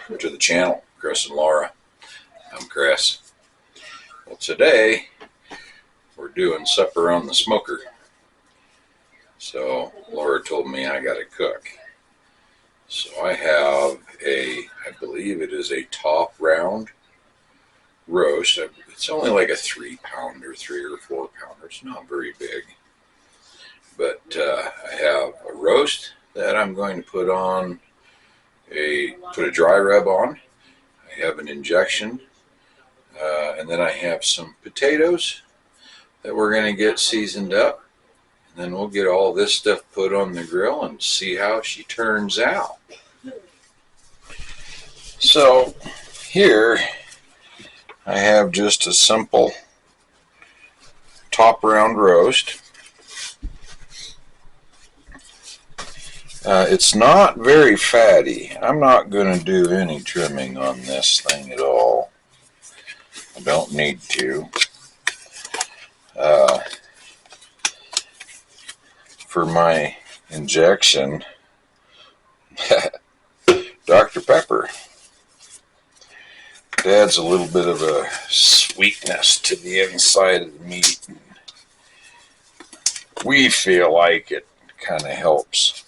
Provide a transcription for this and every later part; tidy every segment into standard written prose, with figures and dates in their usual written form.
welcome to the channel, Chris and Laura. I'm Chris. Well, today we're doing supper on the smoker. So Laura told me I gotta cook. So I have I believe it is a top round roast. It's only like a 3-pounder, 3 or 4-pounder. It's not very big. But I have a roast that I'm going to put a dry rub on. I have an injection, and then I have some potatoes that we're going to get seasoned up, and then we'll get all this stuff put on the grill and see how she turns out. So here I have just a simple top round roast. It's not very fatty. I'm not going to do any trimming on this thing at all. I don't need to. For my injection, Dr. Pepper. It adds a little bit of a sweetness to the inside of the meat. We feel like it kind of helps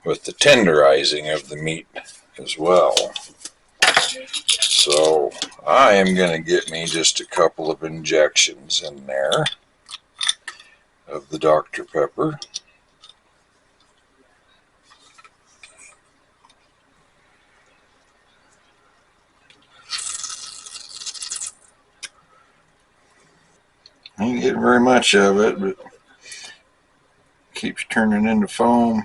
with the tenderizing of the meat as well. So I am going to get me just a couple of injections in there of the Dr. Pepper. I ain't getting very much of it, but it keeps turning into foam.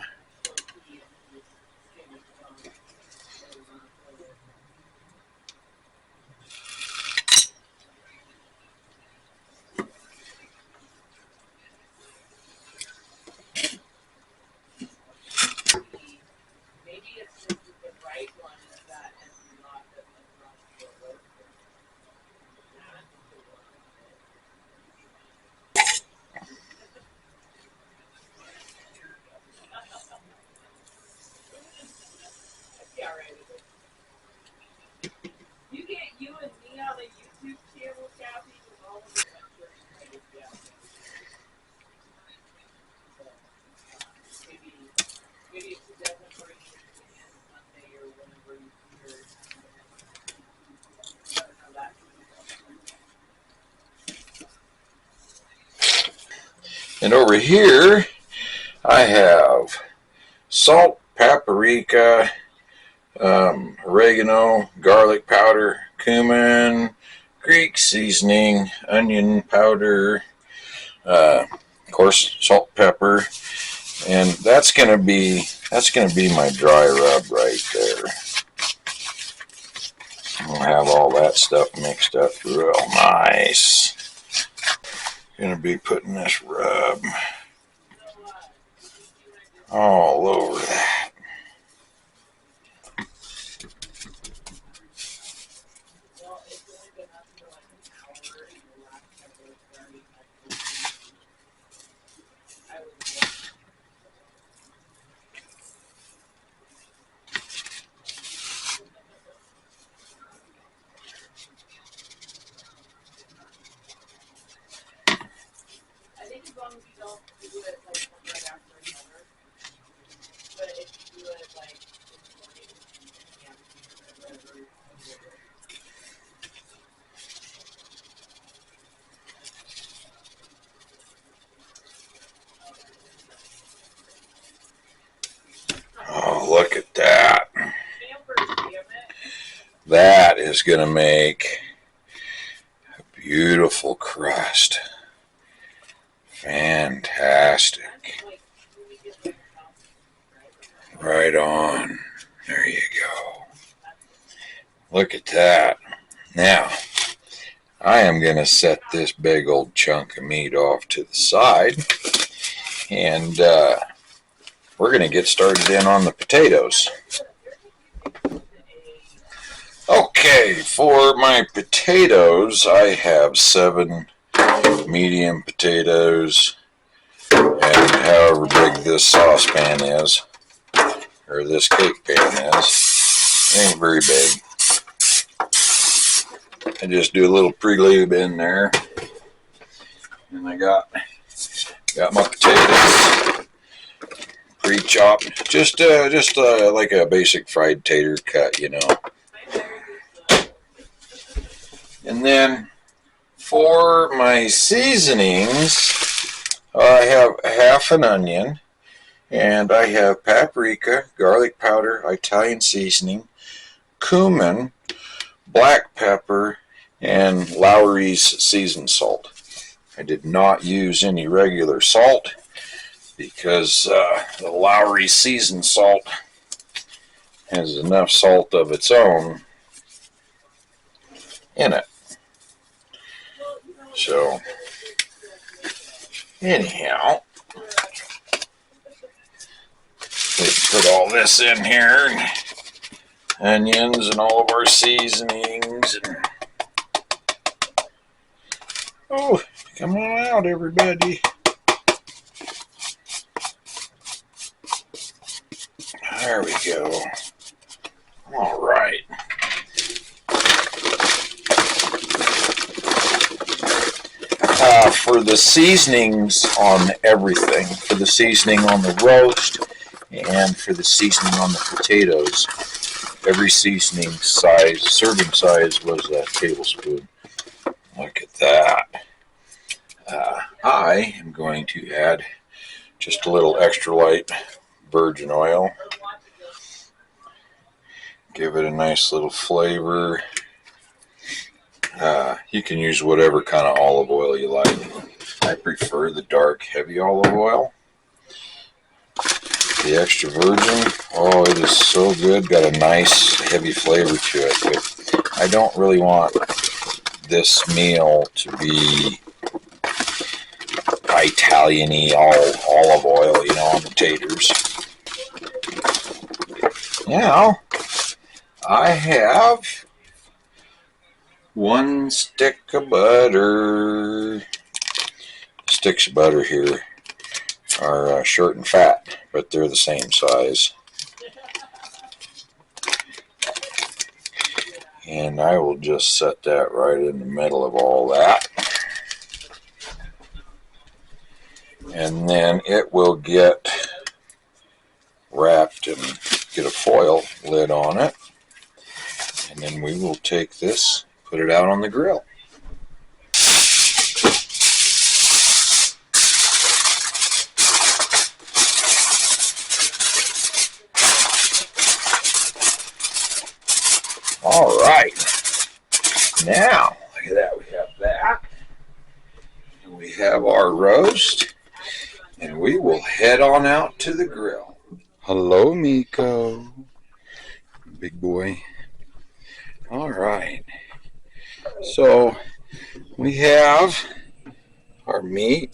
And over here, I have salt, paprika, oregano, garlic powder, cumin, Greek seasoning, onion powder, of course, salt, pepper, and that's gonna be my dry rub right there. We'll have all that stuff mixed up real nice. Gonna be putting this rub all over that. Oh, look at that. That is going to make a beautiful crust. Fantastic. Right on. There you go. Look at that. Now, I am going to set this big old chunk of meat off to the side, and we're going to get started in on the potatoes. Okay, for my potatoes, I have 7 medium potatoes, and however big this saucepan is, or this cake pan is. Ain't very big. I just do a little pre-lube in there. And I got my potatoes pre-chopped. Just like a basic fried tater cut, you know. And then for my seasonings, I have half an onion, and I have paprika, garlic powder, Italian seasoning, cumin, black pepper, and Lowry's seasoned salt. I did not use any regular salt because the Lowry seasoned salt has enough salt of its own in it. So, anyhow, let's put all this in here, and onions and all of our seasonings. And, oh, come on out, everybody. There we go. All right. For the seasonings on everything, for the seasoning on the roast and for the seasoning on the potatoes, every seasoning size, serving size was a tablespoon. Look at that. I am going to add just a little extra light virgin oil. Give it a nice little flavor. You can use whatever kind of olive oil you like. I prefer the dark, heavy olive oil. The extra virgin, oh, it is so good. Got a nice, heavy flavor to it. But I don't really want this meal to be Italian-y, all olive oil, you know, on the taters. Now, I have 1 stick of butter. Sticks of butter here are short and fat, but they're the same size. And I will just set that right in the middle of all that. And then it will get wrapped and get a foil lid on it. And then we will take this, put it out on the grill. All right. Now, look at that. We have that. And we have our roast. And we will head on out to the grill. Hello, Miko. Big boy. All right. So, we have our meat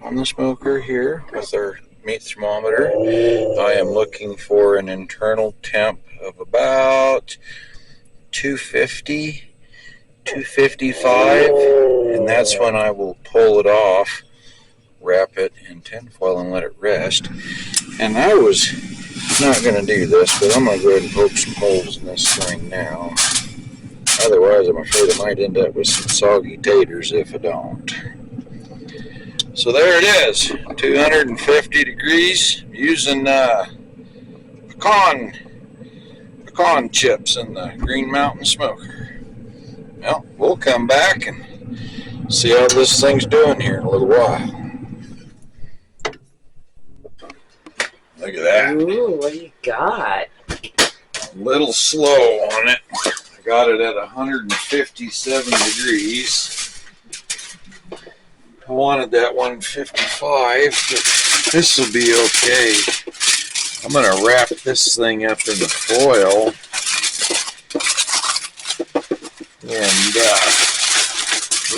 on the smoker here with our meat thermometer. I am looking for an internal temp of about 250, 255, and that's when I will pull it off, wrap it in tinfoil and let it rest. And I was not going to do this, but I'm going to go ahead and poke some holes in this thing now. Otherwise, I'm afraid I might end up with some soggy taters if I don't. So there it is, 250 degrees, using pecan chips in the Green Mountain smoker. Well, we'll come back and see how this thing's doing here in a little while. Look at that. Ooh, what do you got? A little slow on it. I got it at 157 degrees. I wanted that 155, but this will be okay. I'm going to wrap this thing up in the foil and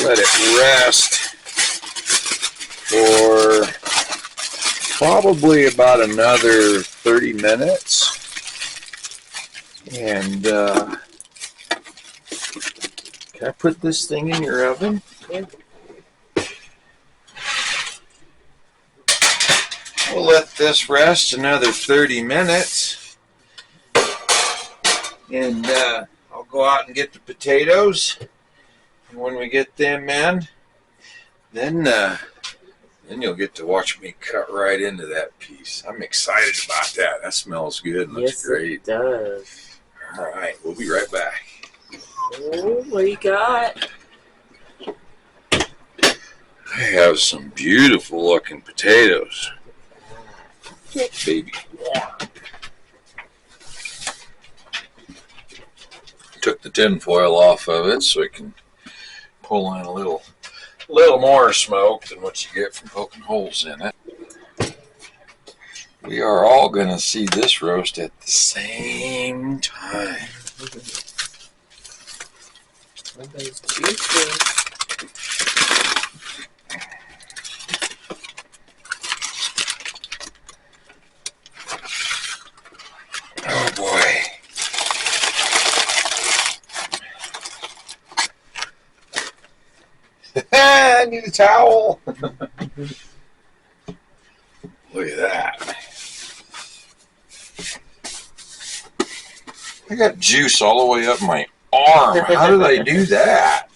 let it rest for probably about another 30 minutes. And can I put this thing in your oven? Yeah. We'll let this rest another 30 minutes. And I'll go out and get the potatoes. And when we get them in, then you'll get to watch me cut right into that piece. I'm excited about that. That smells good. Looks Yes, great. it does. All right, we'll be right back. Oh, what you got? I have some beautiful looking potatoes. Baby. Took the tin foil off of it so it can pull in a little more smoke than what you get from poking holes in it. We are all going to see this roast at the same time. One of those juices. Oh boy. I need a towel. Look at that. I got juice all the way up my arm. How did I do that?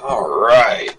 All right.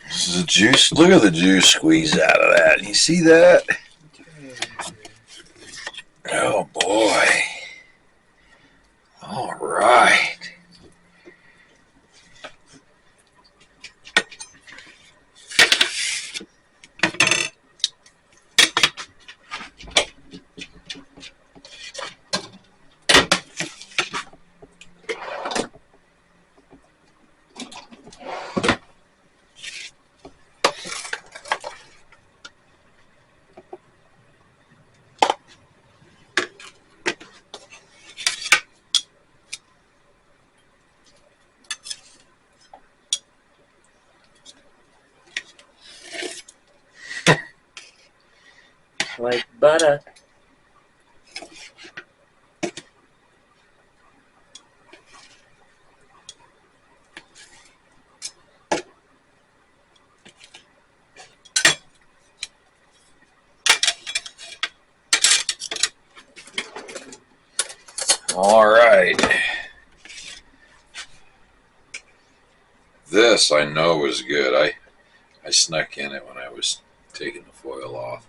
This is the juice. Look at the juice squeeze out of that. You see that? Oh boy. All right. Like butter. All right. This I know is good. I snuck in it when I was taking the foil off.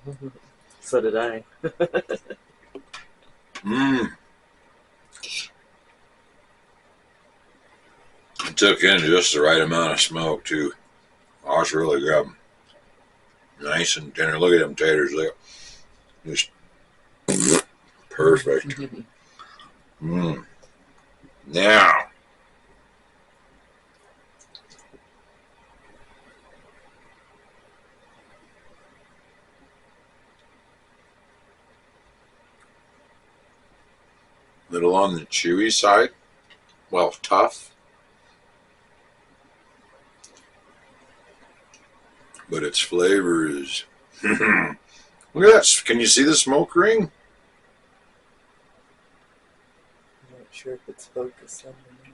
So did I. Mmm. It took in just the right amount of smoke too. Oh, it's really good. Nice and tender. Look at them taters. Look, just perfect. Mmm. Now, little on the chewy side. Well, tough. But its flavor is... Look at that. Can you see the smoke ring? I'm not sure if it's focused on me.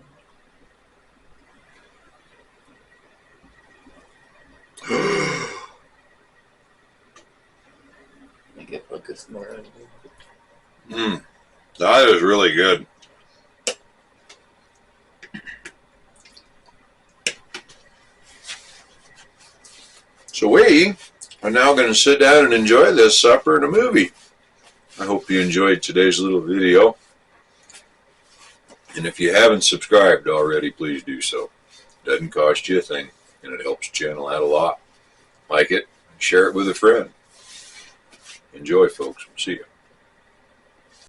Make it focus more on me. Mmm. That is really good. So we are now going to sit down and enjoy this supper and a movie. I hope you enjoyed today's little video. And if you haven't subscribed already, please do so. It doesn't cost you a thing, and it helps the channel out a lot. Like it, share it with a friend. Enjoy, folks. See ya.